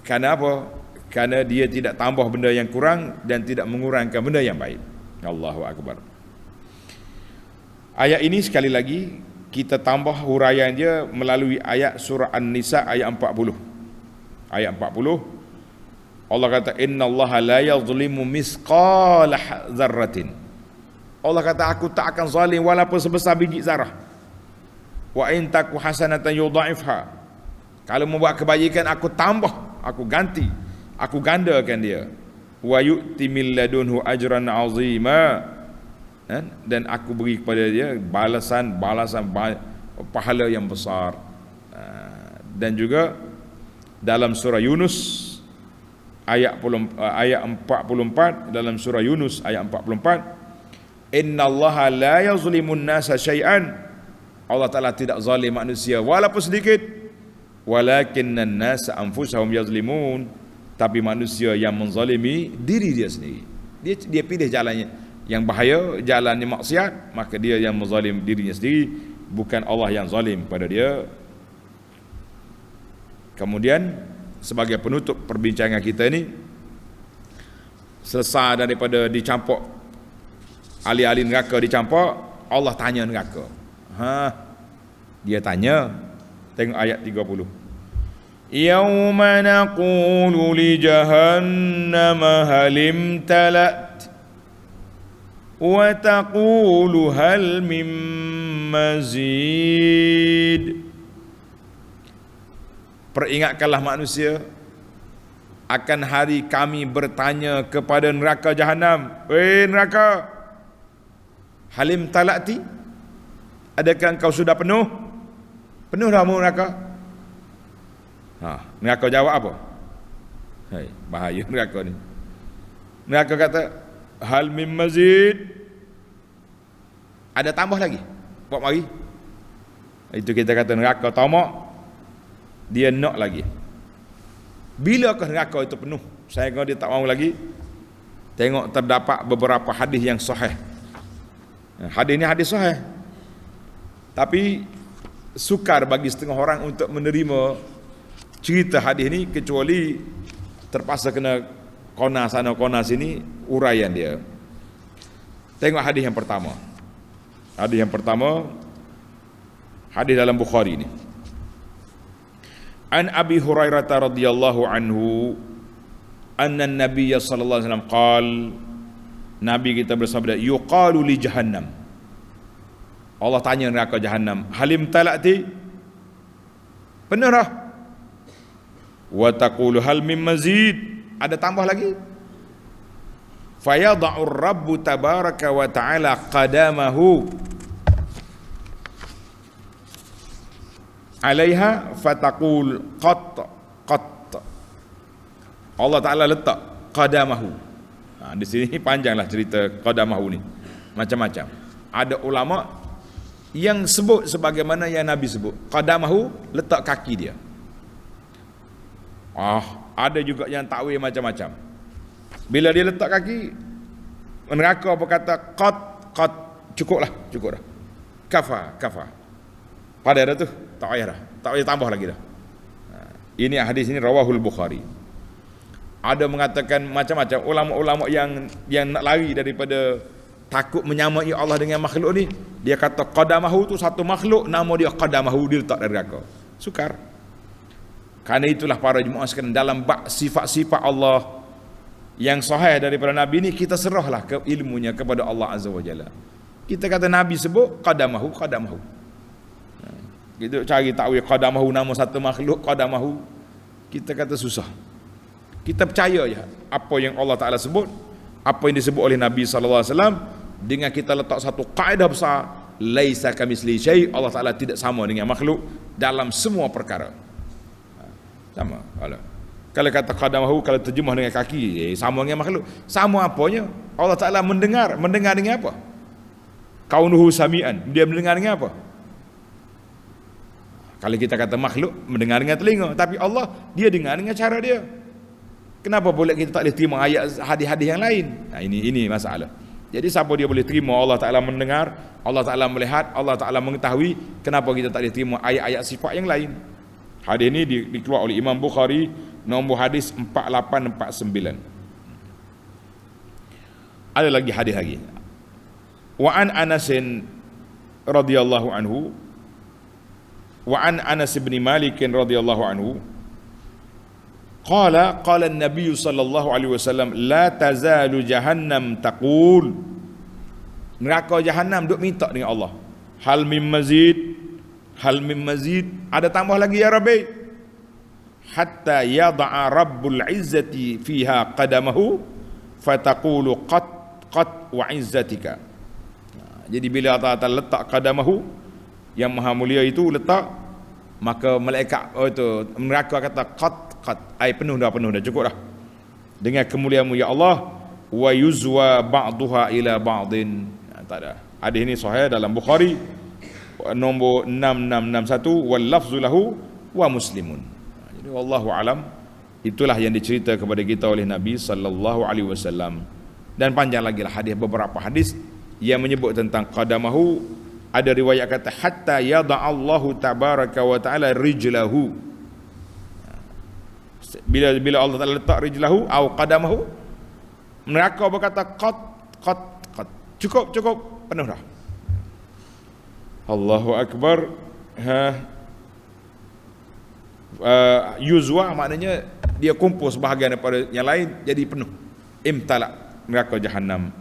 Kerana apa? Kerana dia tidak tambah benda yang kurang dan tidak mengurangkan benda yang baik. Allahu Akbar. Ayat ini sekali lagi kita tambah huraian dia melalui ayat surah An-Nisa ayat 40. Ayat 40, Allah kata innallaha la yazlimu misqala dzarratin. Allah kata aku tak akan zalim walaupun sebesar biji zarah. Wa in taku hasanatan yudha'ifha, kalau membuat kebajikan aku tambah, aku ganti, aku gandakan dia. Wa yu'ti min ladunhu ajran 'azima, dan aku beri kepada dia balasan pahala yang besar. Dan juga dalam surah Yunus ayat 44, dalam surah Yunus ayat 44, innallaha la yazlimun nasa syai'an, Allah Ta'ala tidak zalim manusia walaupun sedikit, walakinnan nasa anfusahum yazlimun, tapi manusia yang menzalimi diri dia sendiri. Dia pilih jalannya yang bahaya, jalannya maksiat, maka dia yang menzalim dirinya sendiri, bukan Allah yang zalim pada dia. Kemudian sebagai penutup perbincangan kita ini, selesai daripada dicampur, ahli-ahli neraka dicampur, Allah tanya neraka. Dia tanya, tengok ayat 30. Yauma naqulu li jahannam halim talat wa taqulu hal mim mazid. Peringatkanlah manusia akan hari kami bertanya kepada neraka jahanam, neraka, halim talati, adakah engkau sudah penuh? Penuh dah mu neraka? Neraka jawab apa? Bahaya neraka ni. Neraka kata, hal mim mazid, ada tambah lagi? Buat mari. Itu kita kata neraka tamak, dia nak lagi. Bilakah neraka itu penuh? Saya kata dia tak mau lagi. Tengok terdapat beberapa hadis yang sahih. Hadis ni hadis sahih, tapi sukar bagi setengah orang untuk menerima cerita hadis ni, kecuali terpaksa kena kona sana kona sini uraian dia. Tengok hadis yang pertama. Hadis yang pertama, hadis dalam Bukhari ni. An Abi Hurairah radhiyallahu anhu anna an-nabiy sallallahu alaihi wasallam qala, Nabi kita bersabda, yuqalu li jahannam, Allah tanya neraka jahannam, halim talati, penuh dah? Wa taqulu hal mim mazid, ada tambah lagi? Fayada'u rabbu tabaraka wa ta'ala qadamahu alaiha fataqul qat. Allah Ta'ala letak qadamahu. Di sini panjanglah cerita qadamahu ni, macam-macam. Ada ulama yang sebut sebagaimana yang Nabi sebut, qadamahu, letak kaki dia. Ada juga yang takwil macam-macam. Bila dia letak kaki, neraka berkata qat, cukup dah. Kafa. Pada dah tu, tak payah tambah lagi dah. Ini hadis ini rawahul Bukhari. Ada mengatakan macam-macam ulama-ulama yang nak lari daripada takut menyamai Allah dengan makhluk ni. Dia kata qadamahu tu satu makhluk, nama dia qadamahu, dia letak dari neraka. Sukar. Karena itulah para jemaah sekalian, dalam bab sifat-sifat Allah yang sahih daripada Nabi ni, kita serahlah ke ilmunya kepada Allah Azza wa Jalla. Kita kata Nabi sebut qadamahu. Kita cari takwil qadamahu, nama satu makhluk qadamahu, kita kata susah. Kita percaya je apa yang Allah Ta'ala sebut, apa yang disebut oleh Nabi SAW, dengan kita letak satu kaedah besar, laisa kamisli syai', Allah Ta'ala tidak sama dengan makhluk dalam semua perkara. Sama. Kalau kata qadamahu, kalau terjemah dengan kaki, sama dengan makhluk. Sama apanya? Allah Ta'ala mendengar dengan apa? Kaunuhu sami'an, dia mendengar dengan apa? Kalau kita kata makhluk mendengar dengan telinga, tapi Allah, dia dengar dengan cara dia. Kenapa boleh kita tak boleh terima ayat hadis-hadis yang lain? Ini masalah. Jadi siapa dia boleh terima Allah Ta'ala mendengar, Allah Ta'ala melihat, Allah Ta'ala mengetahui, kenapa kita tak boleh terima ayat-ayat sifat yang lain? Hadis ini dikeluar oleh Imam Bukhari, nombor hadis 4849. Ada lagi hadis lagi. Wa an Anas radhiyallahu anhu, wa an Anas bin Malik radhiyallahu anhu, qala an-nabiy sallallahu alaihi wasallam, la tazalu jahannam taqul, neraka jahannam duk minta dengan Allah, hal mim mazid, ada tambah lagi ya Rabbi, hatta yada'a rabbul izzati fiha qadamahu fataqulu qat wa izzatika, Jadi bila Allah Ta'ala letak qadamahu, yang maha mulia itu letak, maka malaikat neraka kata qad ai penuh dah cukup dah dengan kemuliaan-Mu ya Allah. Wa yuzwa ba'daha ila ba'din. Tak ada. Hadis ini sahih dalam Bukhari nombor 6661 wal lafzu lahu wa Muslimun. Jadi wallahu alam, itulah yang dicerita kepada kita oleh Nabi sallallahu alaihi wasallam. Dan panjang lagi lah hadis, beberapa hadis yang menyebut tentang qadamahu. Ada riwayat kata hatta yada'allahu tabaraka wa ta'ala rijlahu. Bila Allah Ta'ala letak rijlahu atau qadamahu, neraka berkata qad. Cukup penuh dah. Allahu akbar. Yuzwa maknanya dia kumpul sebahagian daripada yang lain jadi penuh. Imtala neraka Jahannam.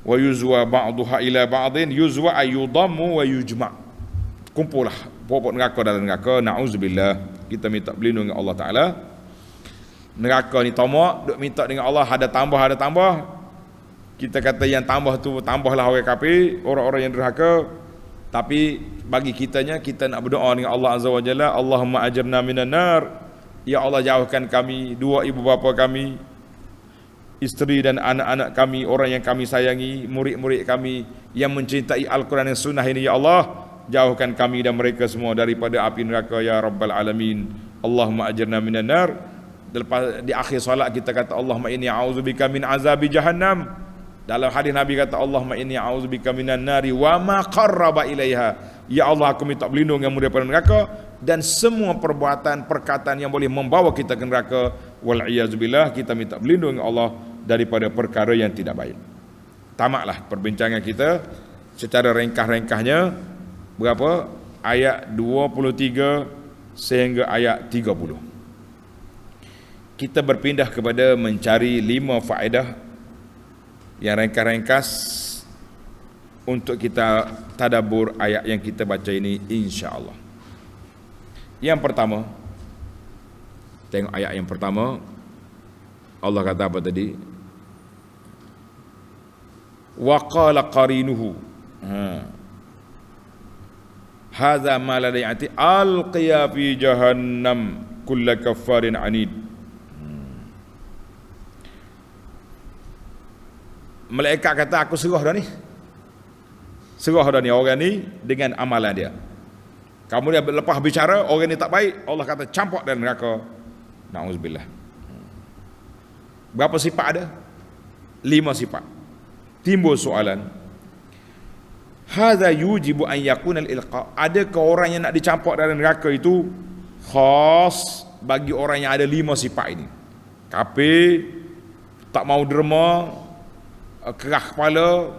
Wa yuzwa ba'daha ila ba'din, yuzwa ayudammu wa yujma'. Kumpullah pokok neraka dalam neraka. Na'udzubillah. Kita minta berlindung dengan Allah Ta'ala. Neraka ni tamak, duk minta dengan Allah ada tambah. Kita kata yang tambah tu tambahlah orang kafir, orang-orang yang derhaka. Tapi bagi kitanya, kita nak berdoa dengan Allah Azza wa Jalla, Allahumma ajirna minan nar. Ya Allah, jauhkan kami, dua ibu bapa kami, isteri dan anak-anak kami, orang yang kami sayangi, murid-murid kami yang mencintai Al-Quran dan Sunnah ini ya Allah, jauhkan kami dan mereka semua daripada api neraka ya Rabbal Alamin. Allahumma ajirna minan nar. Lepas di akhir solat kita kata Allahumma inni a'udzubika min azabi jahannam. Dalam hadis Nabi kata Allahumma inni a'udzubika minan nari wa ma qarraba ilaiha. Ya Allah, aku minta berlindung denganmu daripada neraka dan semua perbuatan perkataan yang boleh membawa kita ke neraka. Wal iyazubillah, kita minta berlindung dengan Allah daripada perkara yang tidak baik. Tamatlah perbincangan kita secara ringkas-ringkasnya. Berapa? Ayat 23 sehingga ayat 30. Kita berpindah kepada mencari 5 faedah yang ringkas-ringkas untuk kita tadabbur ayat yang kita baca ini insya-Allah. Yang pertama, tengok ayat yang pertama. Allah kata apa tadi? Wa qala qarinuhu hadza ma ladayati alqiya fi jahannam kulla kaffarin anid. Malaikat kata aku serah dah ni orang ni dengan amalan dia. Kamu dia lepas bicara orang ni tak baik, Allah kata campak dalam neraka. Na'udzubillah. Berapa sifat ada? 5 sifat. Timbul soalan, hadza yujibu an yakuna al-ilqa. Adakah orang yang nak dicampak dalam neraka itu khas bagi orang yang ada 5 sifat ini? Kafir, tak mau derma, kerah kepala,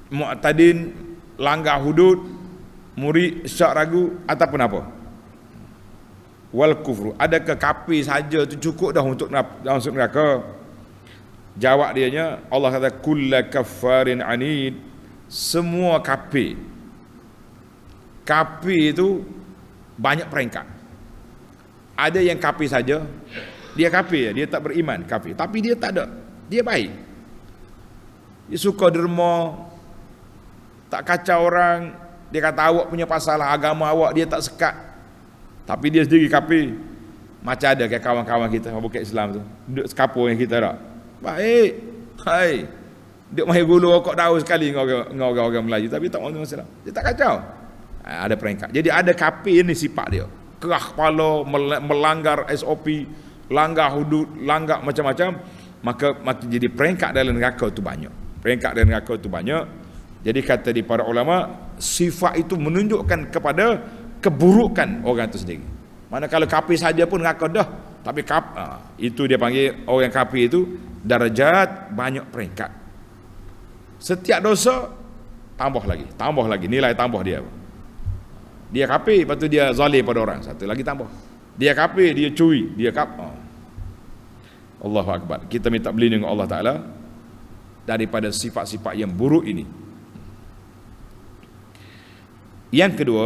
mu'tadin, langgar hudud, murid syak ragu ataupun apa? Wal kufru. Adakah kafir saja tu cukup dah untuk masuk neraka? Jawab dianya, Allah kata kullu kaffarin anid. Semua kafir. Kafir itu banyak peringkat. Ada yang kafir saja, dia kafir, dia tak beriman, kafir. Tapi dia tak ada, dia baik. Dia suka derma, tak kacau orang. Dia kata awak punya masalah agama awak, dia tak sekat. Tapi dia sendiri kafir. Macam ada kayak kawan-kawan kita bukan Islam tu, duduk sekapur dengan kita tak? Baik. Hai. Duduk mahir gulu rokok daun sekali dengan orang-orang Melayu, tapi tak mahu Islam. Dia tak kacau. Ada peringkat. Jadi ada kafir ni sifat dia. Kerah kepala, melanggar SOP, langgar hudud, langgar macam-macam, maka jadi peringkat dalam neraka tu banyak. Peringkat dalam neraka tu banyak. Jadi kata di para ulama, sifat itu menunjukkan kepada keburukan orang itu sendiri. Manakala kafir saja pun neraka dah, tapi itu dia panggil orang kafir itu darajat, banyak peringkat. Setiap dosa tambah lagi nilai tambah dia. Dia kafir, lepas tu dia zalim pada orang, satu lagi tambah. Dia kafir, dia curi, dia Allahu akbar. Kita minta berlindung Allah Taala daripada sifat-sifat yang buruk ini. Yang kedua,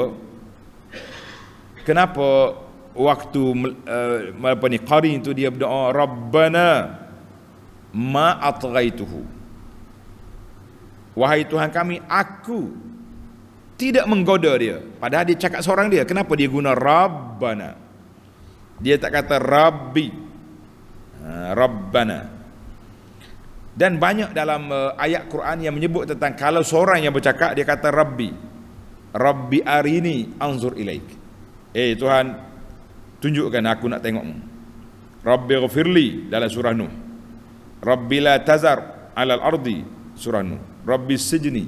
kenapa waktu qarin itu dia berdoa Rabbana ma atghaituhu. wahai Tuhan kami, aku tidak menggoda dia. Padahal dia cakap seorang dia. Kenapa dia guna Rabbana? Dia tak kata Rabbi. Rabbana. Dan banyak dalam ayat Quran yang menyebut tentang kalau seorang yang bercakap dia kata Rabbi. Rabbi arini anzur ilaik. Tuhan, tunjukkan aku nak tengokmu. Rabbi ghafirli dalam surah Nuh. Rabbi la tazar alal ardi surah Nuh. Rabbi sijni.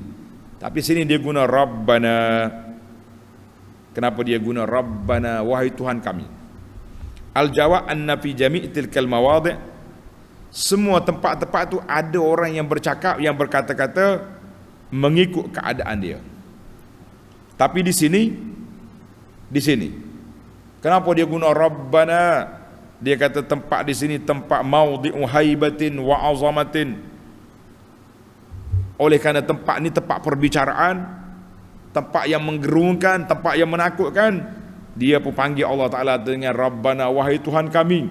Tapi sini dia guna Rabbana. Kenapa dia guna Rabbana, wahai Tuhan kami? Al-jawab anna fi jami' tilkal mawadi', semua tempat-tempat tu ada orang yang bercakap, yang berkata-kata mengikut keadaan dia. Tapi di sini kenapa dia guna Rabbana? Dia kata tempat di sini tempat maudhi'u haibatin wa azamatin. Oleh kerana tempat ni tempat perbicaraan, tempat yang menggerunkan, tempat yang menakutkan, dia pun panggil Allah Ta'ala dengan Rabbana, wahai Tuhan kami.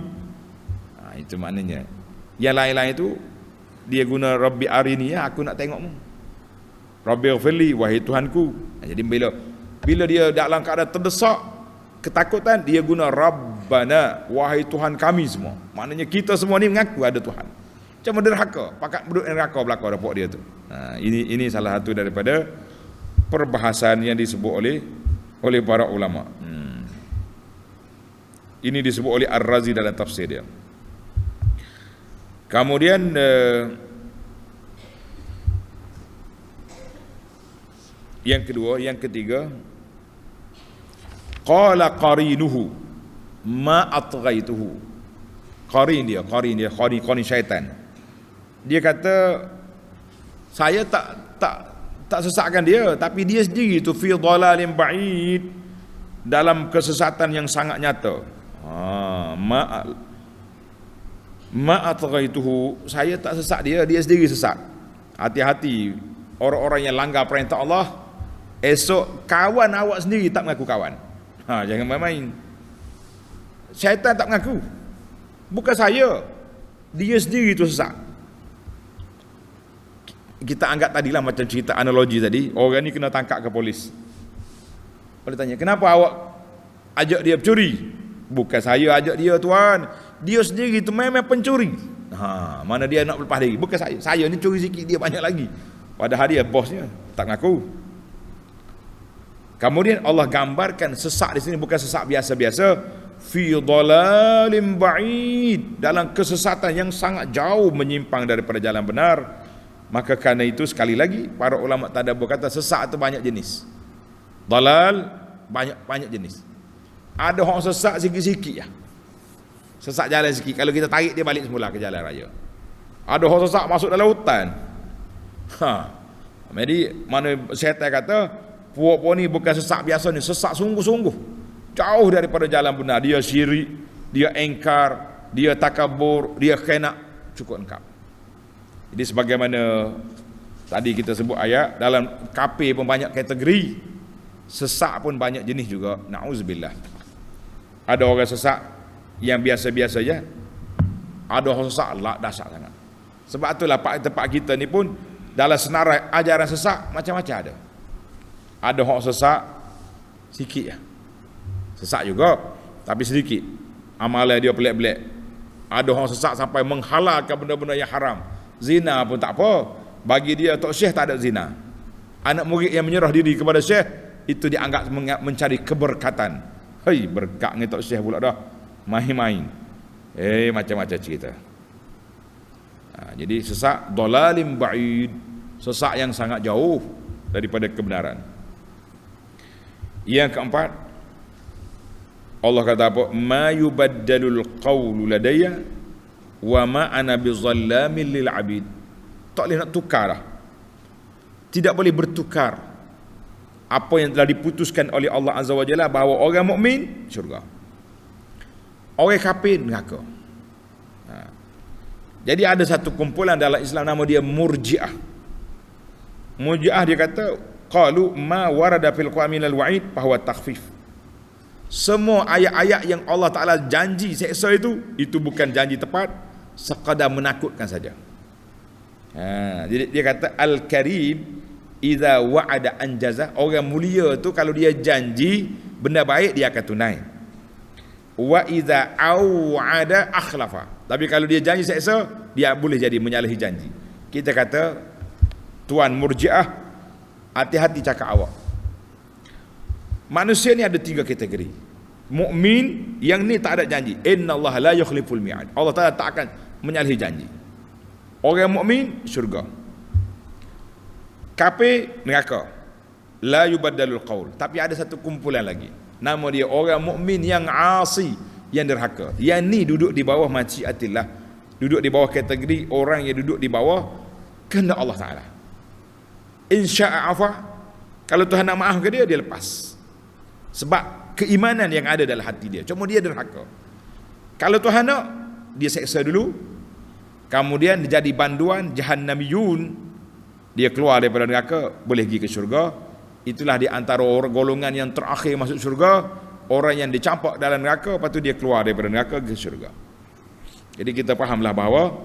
Itu maknanya. Yang lain-lain itu dia guna Rabbi arini, aku nak tengokmu. Rabbi ghafirli, wahai Tuhanku. Jadi bila dia dalam keadaan terdesak, ketakutan, dia guna Rabbana, wahai Tuhan kami semua. Maknanya kita semua ni mengaku ada Tuhan. Macam derhaka, pakat duduk neraka belakang dapur dia tu. Ini salah satu daripada perbahasan yang disebut oleh para ulama. Ini disebut oleh Ar-Razi dalam tafsir dia. Kemudian yang ketiga, qala qarinuhu ma atghaituhu. Qarin syaitan. Dia kata saya tak sesatkan dia, tapi dia sendiri tu fi dhalalin ba'id, dalam kesesatan yang sangat nyata. Ma atghaituhu, saya tak sesat dia sendiri sesat. Hati-hati orang-orang yang langgar perintah Allah, esok kawan awak sendiri tak mengaku kawan. Jangan main-main. Syaitan tak mengaku, bukan saya, dia sendiri tu sesat. Kita anggap tadilah macam cerita analogi tadi, orang ni kena tangkap ke polis. Boleh tanya, kenapa awak ajak dia pencuri? Bukan saya ajak dia tuan, dia sendiri tu memang pencuri. Mana dia nak lepas diri? Bukan saya ni curi sikit, dia banyak lagi. Padahal dia bosnya, tak ngaku. Kemudian Allah gambarkan sesak di sini bukan sesak biasa-biasa, fi dhalalim ba'id, dalam kesesatan yang sangat jauh menyimpang daripada jalan benar. Maka kerana itu sekali lagi para ulama tadabbur kata sesak itu banyak jenis. Dalal banyak jenis. Ada orang sesak sikit-sikit ya. Sesak jalan sikit, kalau kita tarik dia balik semula ke jalan raya. Ada orang sesak masuk dalam hutan. Jadi mana syaitan kata puak-puak ni bukan sesak biasa ni, sesak sungguh-sungguh. Jauh daripada jalan benar. Dia syirik, dia engkar, dia takabur, dia khianat, cukup lengkap. Jadi sebagaimana tadi kita sebut ayat, dalam kafir pun banyak kategori, sesak pun banyak jenis juga. Na'udzubillah. Ada orang sesak yang biasa-biasa je, ada orang sesak dahsyat sangat. Sebab itulah tempat kita ni pun dalam senarai ajaran sesak macam-macam ada. Ada orang sesak sikit je, sesak juga tapi sedikit, amalan dia pelik-pelik. Ada orang sesak sampai menghalalkan benda-benda yang haram. Zina pun tak apa, bagi dia Tok Syekh tak ada zina. Anak murid yang menyerah diri kepada Syekh, itu dianggap mencari keberkatan. Hei, berkat dengan Tok Syekh pula dah, main-main. Macam-macam cerita. Jadi sesak dhalalim ba'id, sesak yang sangat jauh daripada kebenaran. Yang keempat, Allah kata apa? Ma yubaddalul qawlu ladayya wa ma ana bizallamin lil abid. Tak boleh nak tukar dah. Tidak boleh bertukar apa yang telah diputuskan oleh Allah Azza wa Jalla, bahawa orang mukmin syurga, orang kafir neraka. Jadi ada satu kumpulan dalam Islam nama dia Murji'ah. Murji'ah dia kata qalu ma warada fil Qur'an minal wa'id fahuwa takhfif. Semua ayat-ayat yang Allah Ta'ala janji seksa itu bukan janji tepat, sekadar menakutkan saja. Jadi dia kata al-karim idza wa'ada anjaza. Orang mulia tu kalau dia janji benda baik dia akan tunai. Wa idza au'ada akhlafa. Tapi kalau dia janji seksa, dia boleh jadi menyalahi janji. Kita kata tuan Murji'ah, hati-hati cakap awak. Manusia ni ada 3 kategori. Mukmin yang ni tak ada janji. Innallaha la yukhliful mi'ad. Allah Taala tak akan menyalahi janji. Orang mukmin syurga. Kafir neraka. La yubaddalul qaul. Tapi ada satu kumpulan lagi. Nama dia orang mukmin yang asi, yang derhaka. Yang ni duduk di bawah masyiatillah. Duduk di bawah kategori orang yang duduk di bawah kehendak Allah Taala. Insya'a afa. Kalau Tuhan nak maaf ke dia, dia lepas. Sebab keimanan yang ada dalam hati dia. Cuma dia derhaka. Kalau Tuhan nak, dia seksa dulu. Kemudian dia jadi banduan jahannamiyun. Dia keluar daripada neraka, boleh pergi ke syurga. Itulah di antara orang golongan yang terakhir masuk syurga. Orang yang dicampak dalam neraka, lepas tu dia keluar daripada neraka ke syurga. Jadi kita fahamlah bahawa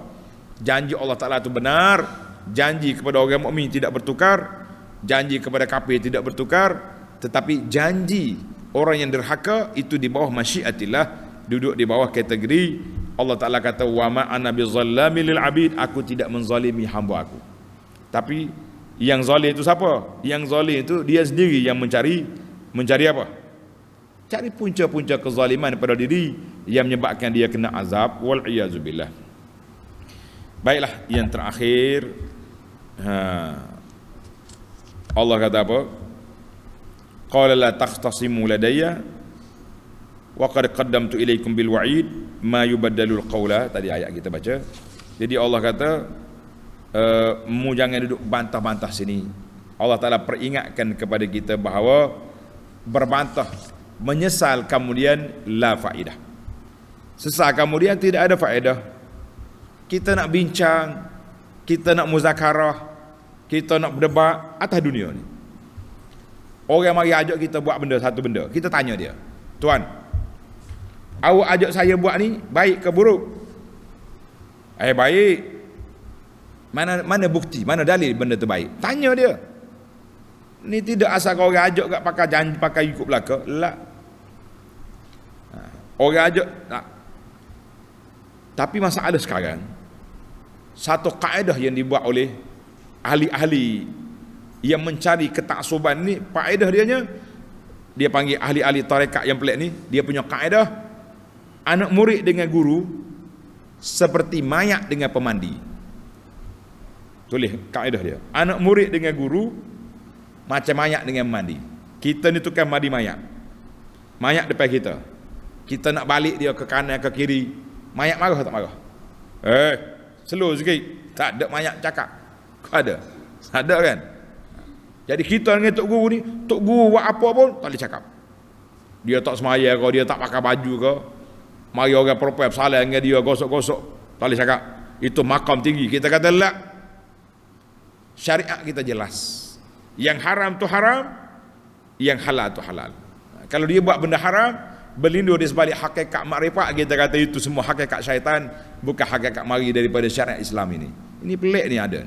janji Allah Ta'ala itu benar. Janji kepada orang mukmin tidak bertukar. Janji kepada kafir tidak bertukar. Tetapi janji orang yang derhaka itu di bawah masyiatillah, duduk di bawah kategori Allah Ta'ala kata wa ma ana bizallamin lil abid, aku tidak menzalimi hamba aku. Tapi yang zalim itu siapa? Yang zalim itu dia sendiri yang mencari apa? Cari punca-punca kezaliman pada diri yang menyebabkan dia kena azab, wal iyazubillah. Baiklah, yang terakhir Allah kata apa? Qala la takhtasimu ladayya wa qad qaddamtu ilaikum bil wa'id ma yubaddalul qawla. Tadi ayat kita baca. Jadi Allah kata mu jangan duduk bantah-bantah sini. Allah Ta'ala peringatkan kepada kita bahawa berbantah menyesal kemudian la faedah. Sesal kemudian tidak ada faedah. Kita nak bincang, kita nak muzakarah, kita nak berdebat atas dunia ni. Orang mari ajak kita buat satu benda, kita tanya dia, tuan, awak ajak saya buat ni baik ke buruk? Baik. Mana bukti, mana dalil benda tu baik? Tanya dia. Ni tidak asal kau orang ajak kat pakai janji, pakai ikut belaka. La. Orang ajak tak. Tapi masalah sekarang, satu kaedah yang dibuat oleh ahli-ahli yang mencari ketaksuban ni, kaedah dia panggil ahli-ahli tarekat yang pelik ni, dia punya kaedah anak murid dengan guru seperti mayat dengan pemandi. Tulis kaedah dia. Anak murid dengan guru macam mayat dengan mandi. Kita ni tukang mandi mayat. Mayat depan kita. Kita nak balik dia ke kanan ke kiri. Mayat marah tak marah? Slow sikit. Tak ada mayat cakap. Kau ada? Ada kan? Jadi kita dengan Tok Guru ni, Tok Guru buat apa pun tak boleh cakap. Dia tak semaya ke, dia tak pakai baju ke. Mari orang perempuan bersalah dengan dia, gosok-gosok, tak boleh cakap. Itu makam tinggi. Kita kata la. Syariat kita jelas. Yang haram tu haram, yang halal tu halal. Kalau dia buat benda haram, berlindung di sebalik hakikat makrifat, kita kata itu semua hakikat syaitan, bukan hakikat mari daripada syariat Islam ini. Ini pelik ni ada.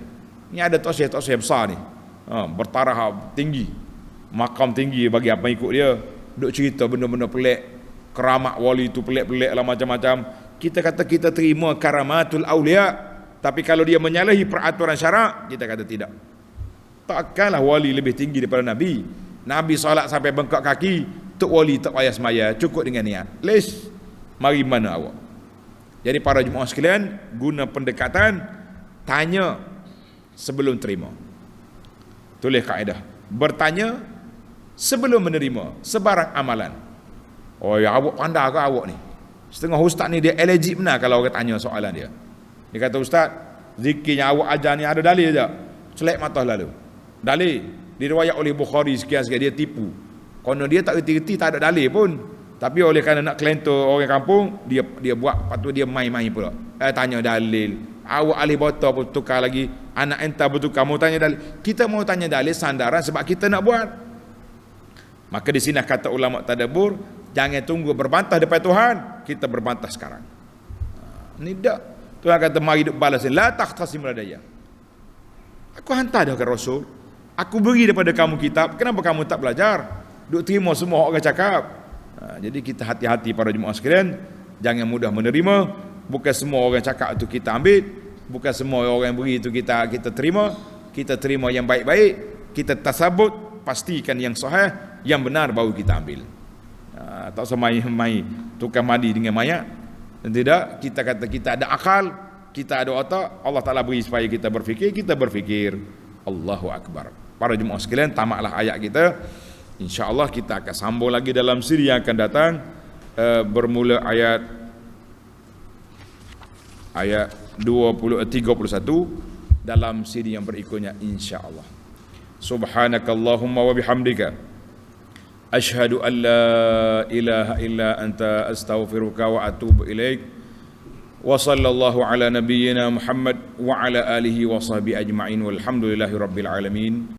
Ini ada tosyih-tosyih besar ni. Bertaraf tinggi, makam tinggi bagi apa ikut dia. Duk cerita benda-benda pelik, keramat wali tu pelik-pelik lah macam-macam. Kita kata kita terima karamatul awliya, tapi kalau dia menyalahi peraturan syarak, kita kata tidak. Takkanlah wali lebih tinggi daripada Nabi. Nabi solat sampai bengkak kaki, tok wali tak payah semaya, cukup dengan niat. Les, mari mana awak? Jadi para jemaah sekalian, guna pendekatan tanya sebelum terima. Tulis kaedah. Bertanya sebelum menerima sebarang amalan. Oh ya, awak pandai ke awak ni? Setengah ustaz ni dia allergic benar kalau orang tanya soalan dia. Dia kata, ustaz, zikir yang awak ajar ni ada dalil tak? Selek mata lalu. Dalil diriwayat oleh Bukhari sekian-sekian, dia tipu. Kerana dia tak reti-reti, tak ada dalil pun. Tapi oleh kerana nak kelentor orang kampung, dia buat, lepas tu dia main-main pula. Tanya dalil. Awak alih botol pun tukar lagi. Anak entah bertukar, mau tanya dalil. Kita mau tanya dalil sandaran sebab kita nak buat. Maka di sini kata ulama tadabbur, jangan tunggu berbantah depan Tuhan, kita berbantah sekarang. Ni dak. Tuhan kata mari duk balas, la takhtasim ladayya. Aku hantar dah ke Rasul. Aku beri daripada kamu kitab. Kenapa kamu tak belajar? Duk terima semua orang cakap. Jadi kita hati-hati para jemaah sekalian. Jangan mudah menerima. Bukan semua orang cakap tu kita ambil. Bukan semua orang yang beri itu kita terima. Kita terima yang baik-baik. Kita tasabut. Pastikan yang sahih, yang benar baru kita ambil. Tak usah main tukar mandi dengan mayat. Tidak, kita kata kita ada akal, kita ada otak, Allah Ta'ala beri supaya kita berfikir. Allahu Akbar. Para jemaah sekalian, tamatlah ayat kita. InsyaAllah kita akan sambung lagi dalam siri yang akan datang, bermula ayat 31 dalam siri yang berikutnya, insyaAllah. Subhanakallahumma wa bihamdika Ashhadu an la ilaha illa anta astaghfiruka wa atubu ilaik. Wa sallallahu ala nabiyyina Muhammad wa ala alihi wa sahbihi ajma'in walhamdulillahi rabbil alamin.